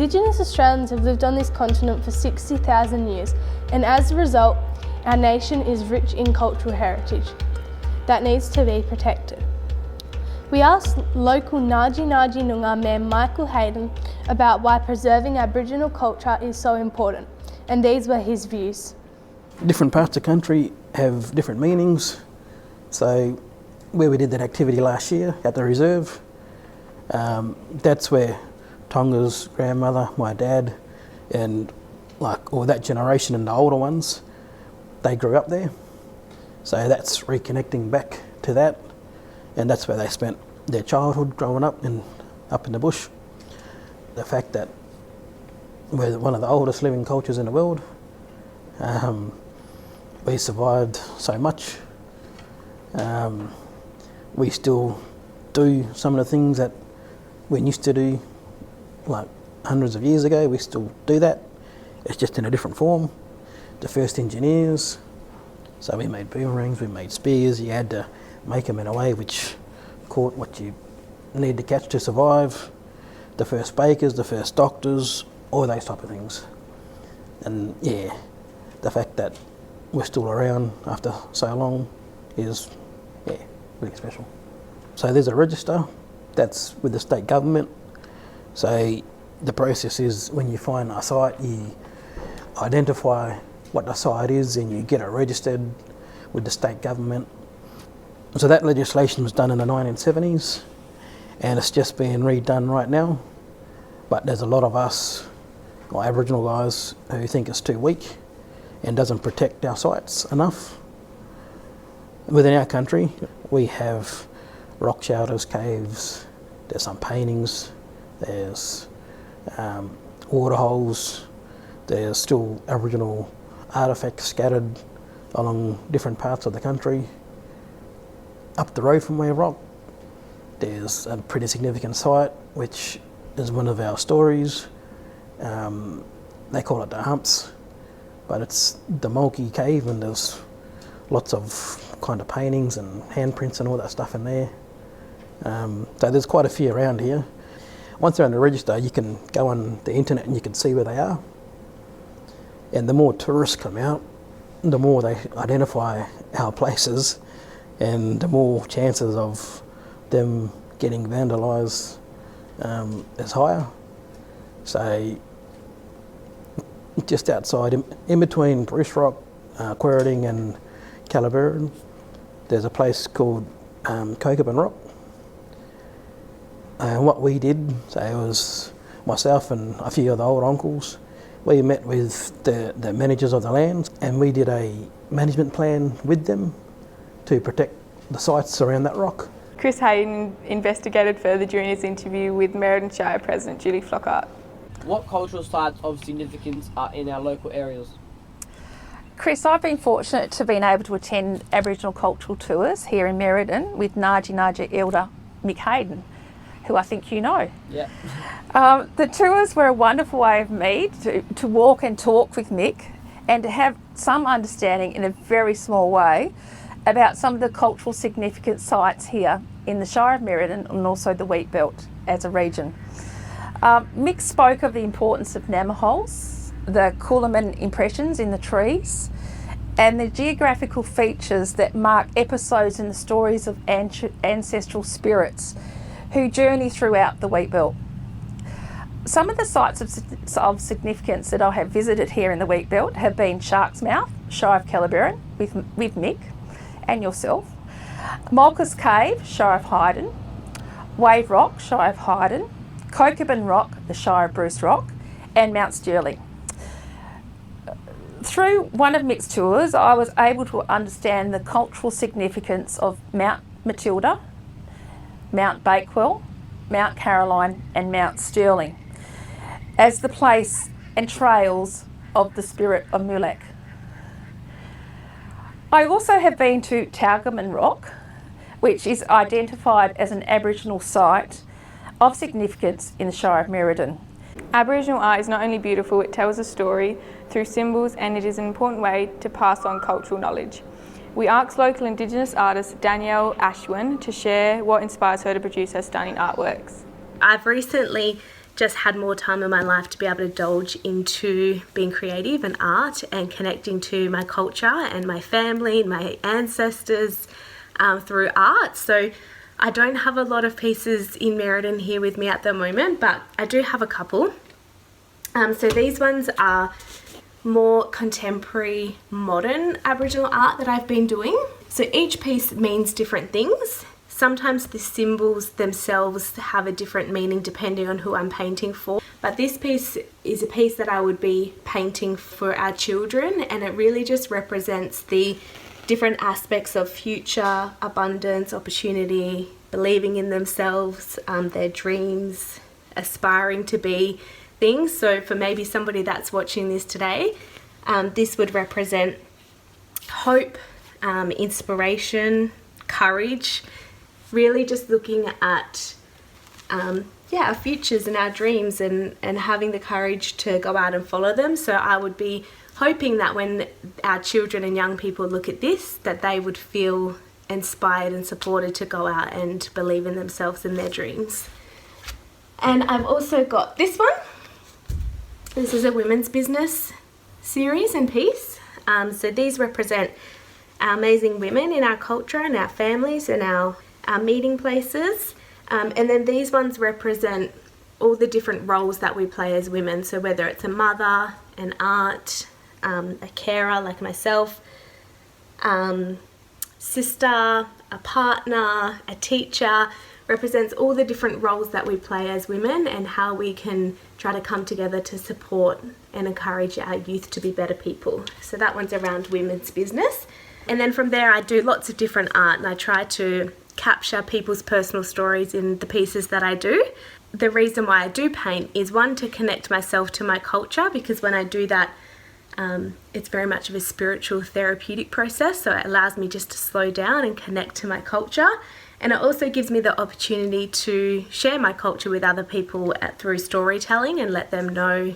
Indigenous Australians have lived on this continent for 60,000 years, and as a result, our nation is rich in cultural heritage that needs to be protected. We asked local Njaki Njaki Noongar Mayor Michael Hayden about why preserving Aboriginal culture is so important, and these were his views. Different parts of the country have different meanings. So where we did that activity last year at the reserve, that's where Tonga's grandmother, my dad, and that generation and the older ones, they grew up there. So that's reconnecting back to that, and that's where they spent their childhood growing up in the bush. The fact that we're one of the oldest living cultures in the world, we survived so much. We still do some of the things that we used to do hundreds of years ago. We still do that. It's just in a different form. The first engineers, so we made boomerangs, we made spears. You had to make them in a way which caught what you need to catch to survive. The first bakers, the first doctors, all those type of things. And yeah, the fact that we're still around after so long is really special. So there's a register that's with the state government. So the process is when you find a site, you identify what the site is and you get it registered with the state government. So that legislation was done in the 1970s and it's just being redone right now. But there's a lot of us, Aboriginal guys, who think it's too weak and doesn't protect our sites enough. Within our country, we have rock shelters, caves, there's some paintings, there's waterholes, there's still Aboriginal artefacts scattered along different parts of the country. Up the road from where rock, there's a pretty significant site which is one of our stories. They call it the humps, but it's the Mulkey Cave, and there's lots of kind of paintings and handprints and all that stuff in there. So there's quite a few around here. Once they're on the register, you can go on the internet and you can see where they are. And the more tourists come out, the more they identify our places and the more chances of them getting vandalised is higher. So just outside, in between Bruce Rock, Quirting and Calaveran, there's a place called Kokopin Rock. And what we did, so it was myself and a few of the old uncles, we met with the managers of the land and we did a management plan with them to protect the sites around that rock. Chris Hayden investigated further during his interview with Merredin Shire President Julie Flockhart. What cultural sites of significance are in our local areas? Chris, I've been fortunate to been able to attend Aboriginal cultural tours here in Merredin with Njaki Njaki Elder Mick Hayden, who I think you know. Yeah. The tours were a wonderful way of me to walk and talk with Mick and to have some understanding in a very small way about some of the cultural significant sites here in the Shire of Merredin and also the Wheat Belt as a region. Mick spoke of the importance of ngamma holes, the Coolaman impressions in the trees, and the geographical features that mark episodes in the stories of ancestral spirits who journey throughout the Wheat Belt. Some of the sites of significance that I have visited here in the Wheat Belt have been Shark's Mouth, Shire of Calaveran, with Mick and yourself, Mulkey Cave, Shire of Hayden, Wave Rock, Shire of Hayden, Kokopin Rock, the Shire of Bruce Rock, and Mount Stirling. Through one of Mick's tours, I was able to understand the cultural significance of Mount Matilda, Mount Bakewell, Mount Caroline and Mount Stirling as the place and trails of the spirit of Mulek. I also have been to Taugaman Rock, which is identified as an Aboriginal site of significance in the Shire of Merredin. Aboriginal art is not only beautiful, it tells a story through symbols, and it is an important way to pass on cultural knowledge. We asked local Indigenous artist Danielle Ashwin to share what inspires her to produce her stunning artworks. I've recently just had more time in my life to be able to indulge into being creative and art and connecting to my culture and my family and my ancestors through art. So I don't have a lot of pieces in Merredin here with me at the moment, but I do have a couple. So these ones are more contemporary, modern Aboriginal art that I've been doing. So each piece means different things. Sometimes the symbols themselves have a different meaning depending on who I'm painting for. But this piece is a piece that I would be painting for our children, and it really just represents the different aspects of future, abundance, opportunity, believing in themselves, their dreams, aspiring to be things. So for maybe somebody that's watching this today, this would represent hope, inspiration, courage, really just looking at our futures and our dreams and having the courage to go out and follow them. So I would be hoping that when our children and young people look at this, that they would feel inspired and supported to go out and believe in themselves and their dreams. And I've also got this one. This is a women's business series and piece. So these represent our amazing women in our culture and our families and our meeting places. And then these ones represent all the different roles that we play as women. So whether it's a mother, an aunt, a carer like myself, sister, a partner, a teacher, represents all the different roles that we play as women and how we can try to come together to support and encourage our youth to be better people. So that one's around women's business. And then from there I do lots of different art, and I try to capture people's personal stories in the pieces that I do. The reason why I do paint is, one, to connect myself to my culture, because when I do that, it's very much of a spiritual therapeutic process, so it allows me just to slow down and connect to my culture. And it also gives me the opportunity to share my culture with other people through storytelling and let them know,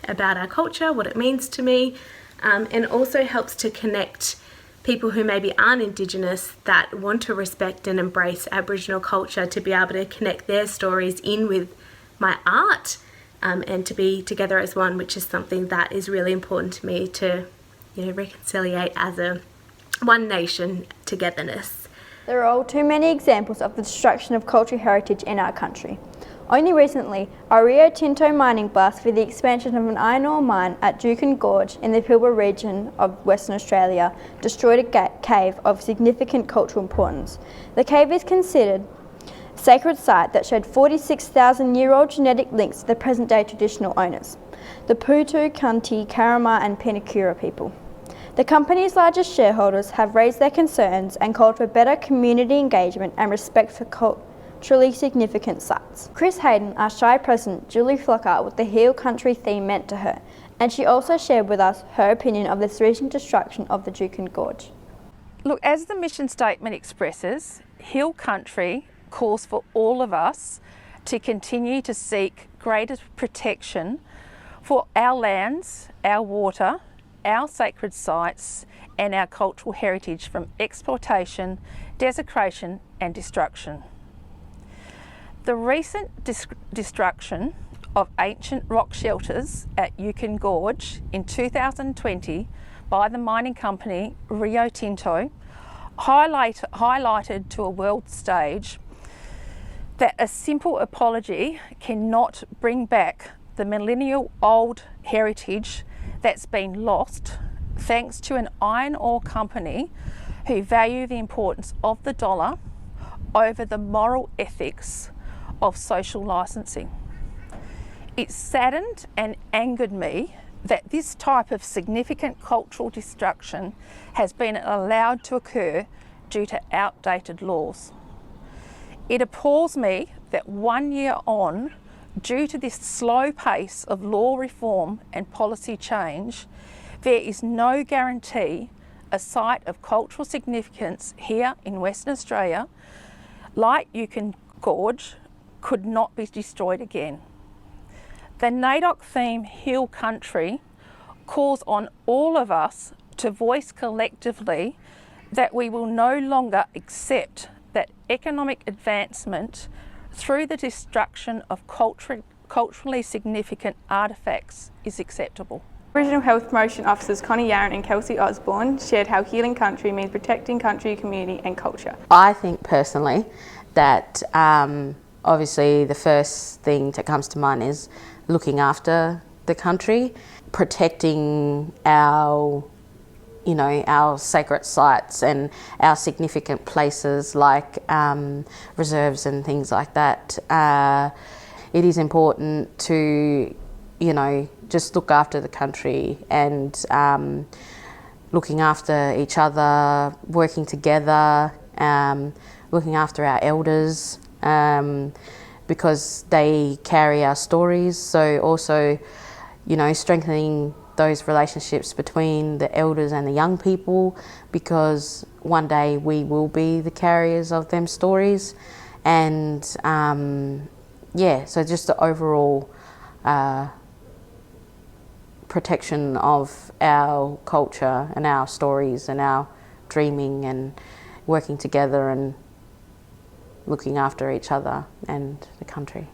about our culture, what it means to me, and also helps to connect people who maybe aren't Indigenous that want to respect and embrace Aboriginal culture to be able to connect their stories in with my art, and to be together as one, which is something that is really important to me to, reconciliate as a one nation togetherness. There are all too many examples of the destruction of cultural heritage in our country. Only recently, a Rio Tinto mining blast for the expansion of an iron ore mine at Njaki Gorge in the Pilbara region of Western Australia destroyed a cave of significant cultural importance. The cave is considered a sacred site that showed 46,000-year-old genetic links to the present-day traditional owners, the Putu, Kunti, Karama and Pinakura people. The company's largest shareholders have raised their concerns and called for better community engagement and respect for culturally significant sites. Chris Hayden asked Shire President Julie Flocker what the Hill Country theme meant to her, and she also shared with us her opinion of this recent destruction of the Njaki Gorge. Look, as the mission statement expresses, Hill Country calls for all of us to continue to seek greater protection for our lands, our water, our sacred sites and our cultural heritage from exploitation, desecration and destruction. The recent destruction of ancient rock shelters at Njaki Gorge in 2020 by the mining company Rio Tinto highlighted to a world stage that a simple apology cannot bring back the millennial-old heritage that's been lost thanks to an iron ore company who value the importance of the dollar over the moral ethics of social licensing. It saddened and angered me that this type of significant cultural destruction has been allowed to occur due to outdated laws. It appalls me that 1 year on, due to this slow pace of law reform and policy change, there is no guarantee a site of cultural significance here in Western Australia, like Njaki Gorge, could not be destroyed again. The NAIDOC theme Hill Country calls on all of us to voice collectively that we will no longer accept that economic advancement through the destruction of culturally significant artefacts is acceptable. Aboriginal Health Promotion Officers Connie Yarran and Kelsey Osborne shared how healing country means protecting country, community and culture. I think personally that obviously the first thing that comes to mind is looking after the country, protecting our sacred sites and our significant places like reserves and things like that. It is important to, just look after the country and looking after each other, working together, looking after our elders because they carry our stories. So also, strengthening those relationships between the elders and the young people, because one day we will be the carriers of them stories. And so just the overall protection of our culture and our stories and our dreaming and working together and looking after each other and the country.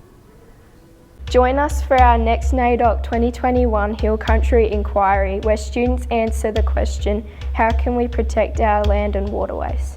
Join us for our next NAIDOC 2021 Hill Country Inquiry, where students answer the question, how can we protect our land and waterways?